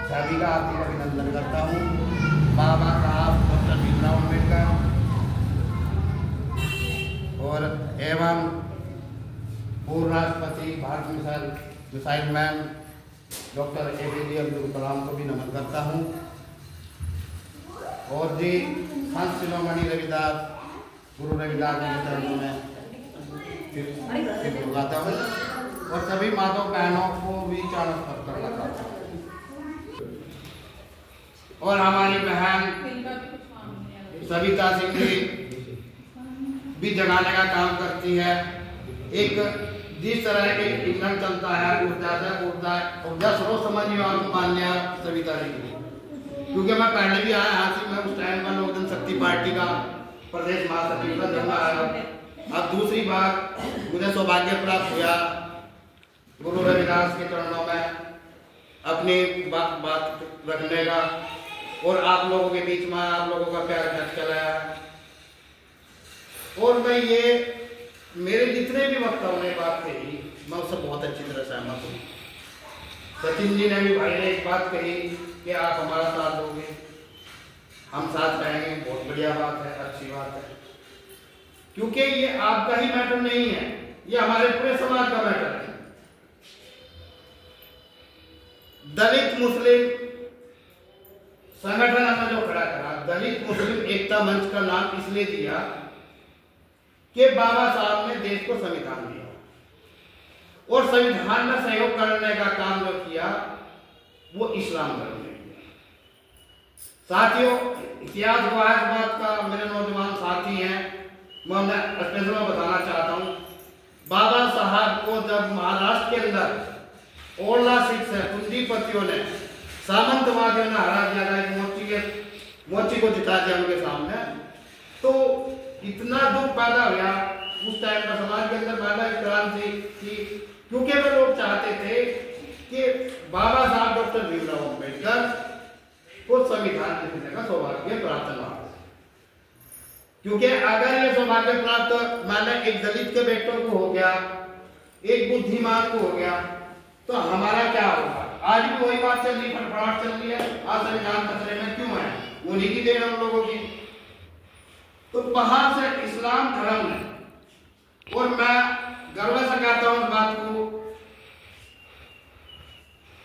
सभी का हार्दिक अभिनंदन करता हूँ। बाबा साहब डॉक्टर भीमराव अम्बेडकर और एवं पूर्व राष्ट्रपति Bharat missile man doctor APJ Abdul Kalam को भी नमन करता हूँ। और जी संत शिरोमणि रविदास गुरु रविदास जी के चरणों में सिर झुकाता हूँ और सभी माताओं बहनों को भी चरण स्पर्श करना चाहता हूँ। और हमारी बहन सविता सिंह जी भी जगाने का काम करती है। एक जिस तरह के ईंधन चलता है ऊर्जा स्रोत समझिए आपको मान्य सविता जी की, क्योंकि मैं पहले भी आया हासिल में उस टाइम में लोक जनशक्ति पार्टी का प्रदेश महासचिव का जन्म आया। अब दूसरी बार मुझे सौभाग्य प्राप्त हुआ गुरु रविदास के चरणों में अपनी बात रखने का और आप लोगों के बीच में आप लोगों का प्यार व्यक्त कराया। और मैं ये मेरे जितने भी वक्ताओं ने बात कही मैं उससे बहुत अच्छी तरह सहमत हूँ। सचिन जी ने भी भाई ने एक बात कही कि आप हमारा साथ दोगे, हम साथ रहेंगे। बहुत बढ़िया बात है, अच्छी बात है, क्योंकि ये आपका ही मैटर नहीं है, ये हमारे पूरे समाज का मैटर है। दलित मुस्लिम संगठन हमने जो खड़ा करा, दलित मुस्लिम एकता मंच का नाम इसलिए दिया कि बाबा साहब ने देश को संविधान दिया और संविधान में सहयोग करने का काम जो किया वो इस्लाम धर्म ने किया। साथियों, इतिहास गवाह इस बात का, मेरे नौजवान साथी हैं, मैं उन्हें स्पेशल में बताना चाहता हूं। बाबा साहब को जब महाराष्ट्र के अंदर ओरला सिख से पूंजीपतियों ने, सामंतवादियों ने हरा दिया, मोर्ची को जिता दिया उनके सामने, तो इतना दुख पैदा हुआ उस टाइम का समाज के अंदर। पैदा क्रांति थी क्योंकि वे लोग चाहते थे कि बाबा साहब डॉक्टर भीमराव अम्बेडकर को संविधान लिखने का सौभाग्य प्राप्त न हो, क्योंकि अगर ये सौभाग्य प्राप्त माने एक दलित के बेटों को हो गया, एक बुद्धिमान को हो गया, तो हमारा क्या होगा। आज भी वही बात चल रही, फटफड़ाहट चल रही है। आज संविधान खतरे में क्यों है, उन्हीं की देन हम लोगों की। तो बाहर से इस्लाम धर्म ने, और मैं गर्व से कहता हूं इस बात को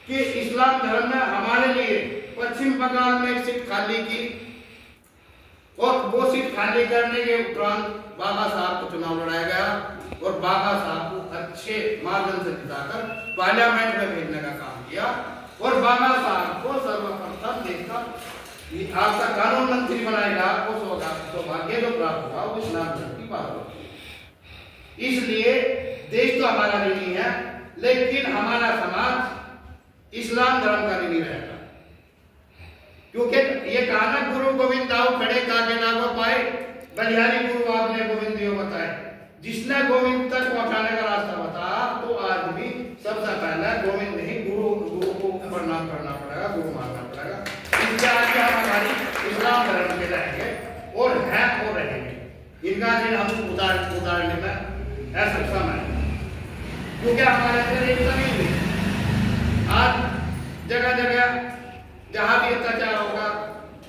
कि इस्लाम धर्म ने हमारे लिए पश्चिम बंगाल में एक सीट खाली की और वो सीट खाली करने के उपरांत बाबा साहब को चुनाव लड़ाया गया और बाबा साहब को अच्छे मार्गन से जिताकर पार्लियामेंट में भेजने का काम किया और बाबा साहब को सर्वप्रथम देश का आपका कानून मंत्री बनाएगा। वो सौभाग्य जो प्राप्त हुआ वो इस्लाम धर्म की बात होती है। इसलिए देश तो हमारा ऋणी है, लेकिन हमारा समाज इस्लाम धर्म का ऋणी रहेगा, क्योंकि ये कहा ना, गुरु गोविंद दाऊ खड़े कागे ना को पाए, बलिहारी गुरु आपने गोविंद दियो बताए। जिसने गोविंद तक पहुंचाने का रास्ता बताया तो आज भी सबसे पहले गोविंद नहीं गुरु को प्रणाम करना पड़ेगा, गुरु मानना पड़ेगा। इसके आगे हम हमारी इस्लाम धर्म के रहेंगे और हैं और रहेंगे। इनका दिन हम उतारने में असक्षम है, क्योंकि हमारे अंदर एक कमी हुई। आज जगह जगह जहां भी अत्याचार होगा,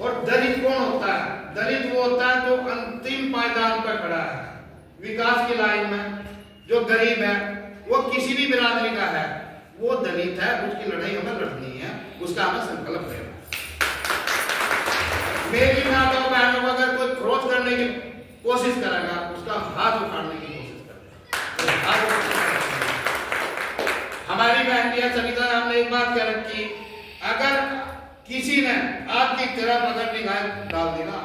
और दलित कौन होता है, दलित वो होता है जो अंतिम पायदान पर खड़ा है विकास की लाइन में। जो गरीब है वो किसी भी बिरादरी का है, वो दलित है, उसकी लड़ाई हमें लड़नी है, उसका हमें संकल्प लेना। मेरी माताओं बहनों को अगर कोई क्रोध करने की कोशिश करेगा, उसका हाथ उखाड़ने की कोशिश करेगा। हमारी बहन की सविता हमने एक बात कह रखी, अगर किसी ने आपकी तरफ अगर निगाह डाल दी ना,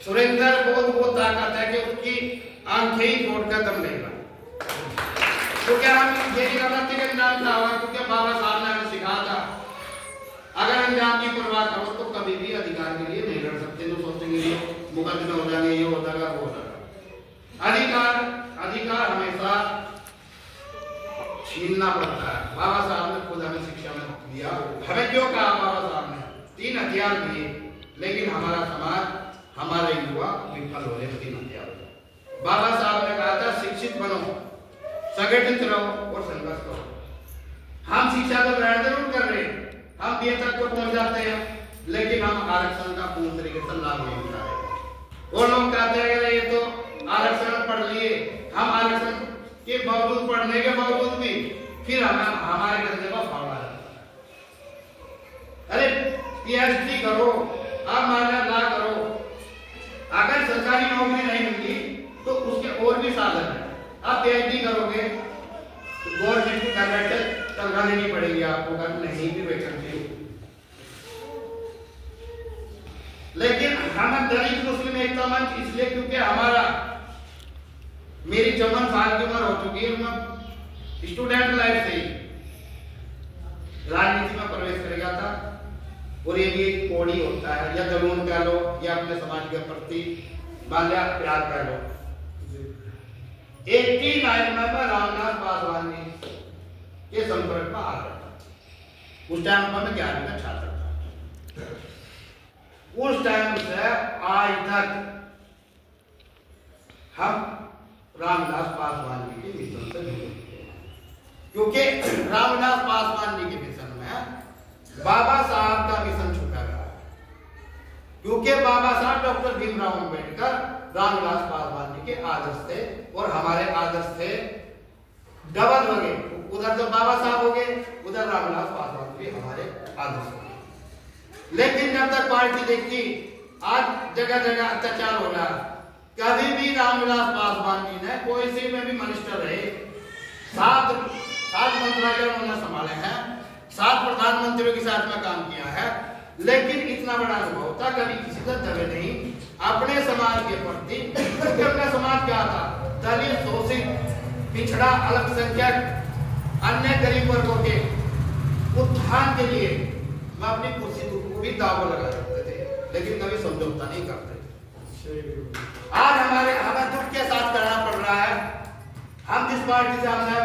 सुरेंद्र बहुत वो ताकत है कि उसकी आंखें ही छोड़कर दम लेगा। तो क्या हम ये गलती का इंजाम था हुआ, क्योंकि बाबा साहब ने हमें सिखाया था अगर अंजाम की परवाह करो तो कभी भी अधिकार के लिए नहीं लड़ सकते। तो सोचेंगे ये मुकदमे हो जाएंगे, ये हो जाएगा, वो हो जाएगा। अधिकार हमेशा छीनना पड़ता है। बाबा साहब ने खुद हमें शिक्षा में दिया। हमें क्यों कहा बाबा साहब ने 3 हथियार दिए, लेकिन हमारा समाज, हमारे युवा विफल हो रहे 3 हथियार। बाबा साहब ने कहा था शिक्षित बनो, संगठित रहो और संघर्ष करो। हम शिक्षा तो ग्रहण जरूर कर रहे हैं, हम ये तक तो पहुंच जाते हैं, लेकिन हम आरक्षण का पूर्ण तरीके से लाभ नहीं उठा रहे। वो लोग कहते हैं कि ये तो आरक्षण पढ़ लिए, हम आरक्षण के बावजूद, पढ़ने के बावजूद भी फिर हमारे धंधे का फावड़ा है। अरे पीएचडी करो, आप माना ला करो, अगर सरकारी नौकरी नहीं मिलती तो उसके और भी साधन है। आप पीएचडी करोगे तो गवर्नमेंट की घर बैठे तनख्वाह देनी पड़ेगी आपको, अगर नहीं भी वैकेंसी हो। लेकिन हम दलित मुस्लिम एकता मंच इसलिए क्योंकि हमारा, मेरी 54 साल की उम्र हो चुकी है, मैं स्टूडेंट लाइफ से ही राजनीति में प्रवेश कर गया था, और ये भी एक कोड़ी होता है, या जुनून कह लो, या अपने समाज के प्रति बाल्या प्यार कह लो। 89 में मैं रामदास पासवान के संपर्क में आ रहा था। उस टाइम पर मैं 11वीं का छात्र था। उस टाइम से आज तक हम रामदास पासवान जी के मिशन से जुड़े, क्योंकि रामदास पासवान जी के मिशन में बाबा साहब का मिशन छुटा गया, क्योंकि बाबा साहब डॉक्टर भीमराव अंबेडकर रामदास पासवान जी के आदर्श थे, और हमारे आदर्श थे डबल हो गए। उधर तो बाबा साहब हो गए, उधर रामदास पासवान भी हमारे आदर्श हो गए। लेकिन जब तक पार्टी देखी, आज जगह जगह अत्याचार हो रहा, कभी भी रामदास पासवान जी ने कोई से में भी मिनिस्टर रहे, 7 मंत्रालय उन्होंने संभाले हैं, 7 प्रधानमंत्रियों के साथ में काम किया है, लेकिन इतना बड़ा अनुभव था, कभी किसी का दबे नहीं अपने समाज के प्रति। क्योंकि अपना समाज क्या था, दलित, शोषित, पिछड़ा, अल्पसंख्यक, अन्य गरीब वर्गों के उत्थान के लिए मैं अपनी कुर्सी को भी दाव लगा सकते थे, लेकिन कभी समझौता नहीं करते। आज हमें दुख के साथ करना पड़ रहा है। हम जिस पार्टी से हमने